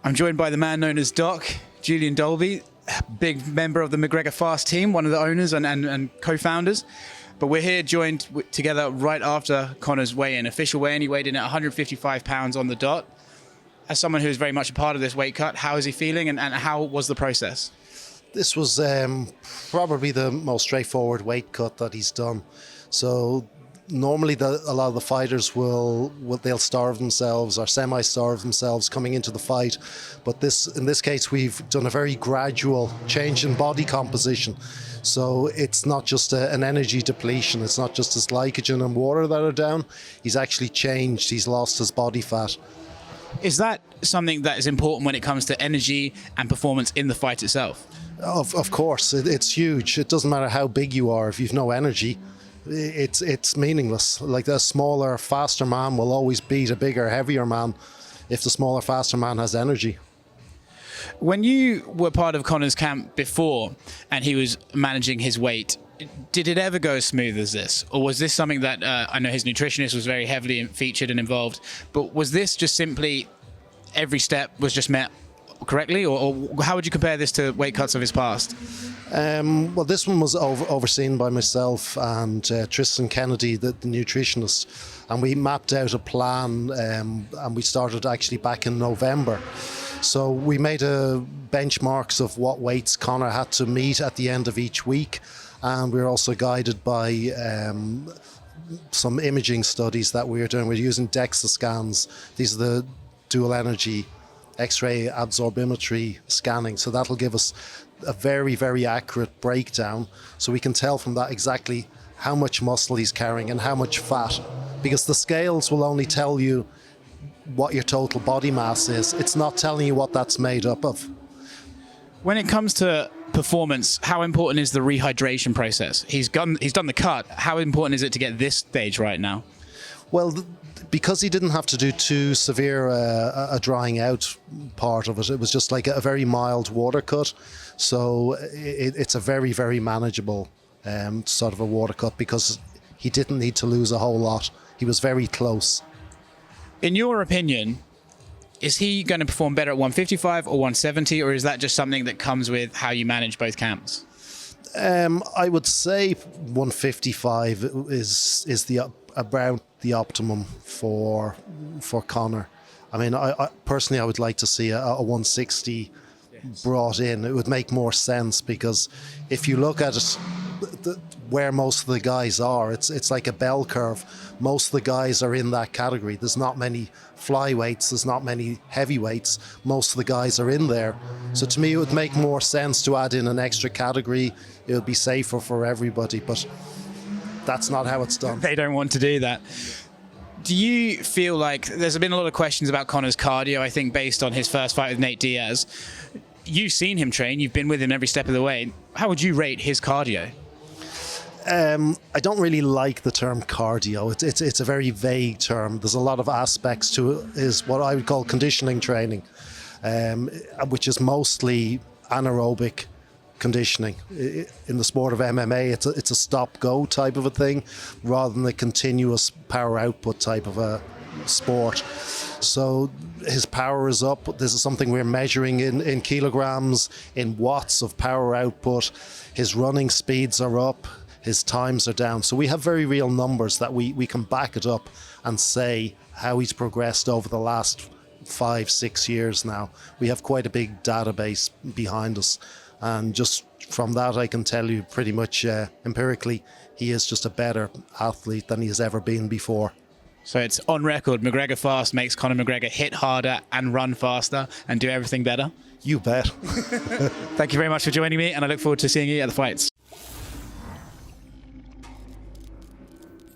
I'm joined by the man known as Doc, Julian Dalby, big member of the McGregorFast's team, one of the owners and co-founders. But we're here joined together right after Conor's weigh-in, official weigh-in. He weighed in at 155 pounds on the dot. As someone who is very much a part of this weight cut, how is he feeling and how was the process? This was probably the most straightforward weight cut that he's done. So normally a lot of the fighters they'll starve themselves or semi-starve themselves coming into the fight, but in this case we've done a very gradual change in body composition. So it's not just an energy depletion, it's not just his glycogen and water that are down, he's actually changed, he's lost his body fat. Is that something that is important when it comes to energy and performance in the fight itself? Of course, it's huge. It doesn't matter how big you are, if you've no energy, it's meaningless. Like a smaller, faster man will always beat a bigger, heavier man if the smaller, faster man has energy. When you were part of Conor's camp before and he was managing his weight, did it ever go as smooth as this? Or was this something that, I know his nutritionist was very heavily featured and involved, but was this just simply every step was just met correctly? Or how would you compare this to weight cuts of his past? Well, this one was overseen by myself and Tristan Kennedy, the nutritionist, and we mapped out a plan and we started actually back in November. So we made benchmarks of what weights Conor had to meet at the end of each week, and we were also guided by some imaging studies that we were doing. We're using DEXA scans. These are the dual energy X-ray absorbimetry scanning, so that'll give us a very, very accurate breakdown, so we can tell from that exactly how much muscle he's carrying and how much fat, because the scales will only tell you what your total body mass is. It's not telling you what that's made up of. When it comes to performance, how important is the rehydration process? He's done the cut. How important is it to get this stage right now? Well, because he didn't have to do too severe a drying out part of it, it was just like a very mild water cut. So it's a very, very manageable sort of a water cut, because he didn't need to lose a whole lot. He was very close. In your opinion, is he going to perform better at 155 or 170, or is that just something that comes with how you manage both camps? I would say 155 is about the optimum for Conor. I mean, I personally, I would like to see a 160 brought in. It would make more sense, because if you look at it, where most of the guys are, it's like a bell curve. Most of the guys are in that category. There's not many flyweights, there's not many heavyweights. Most of the guys are in there. So to me, it would make more sense to add in an extra category. It would be safer for everybody, but that's not how it's done. They don't want to do that. Do you feel like there's been a lot of questions about Conor's cardio, I think, based on his first fight with Nate Diaz? You've seen him train, you've been with him every step of the way. How would you rate his cardio? I don't really like the term cardio. It's a very vague term. There's a lot of aspects to it. Is what I would call conditioning training, which is mostly anaerobic conditioning. In the sport of MMA, it's a stop-go type of a thing, rather than a continuous power output type of a sport. So his power is up. This is something we're measuring in kilograms, in watts of power output. His running speeds are up. His times are down. So we have very real numbers that we can back it up and say how he's progressed over the last 5-6 years now. We have quite a big database behind us. And just from that, I can tell you pretty much empirically, he is just a better athlete than he has ever been before. So it's on record, McGregorFast makes Conor McGregor hit harder and run faster and do everything better? You bet. Thank you very much for joining me, and I look forward to seeing you at the fights.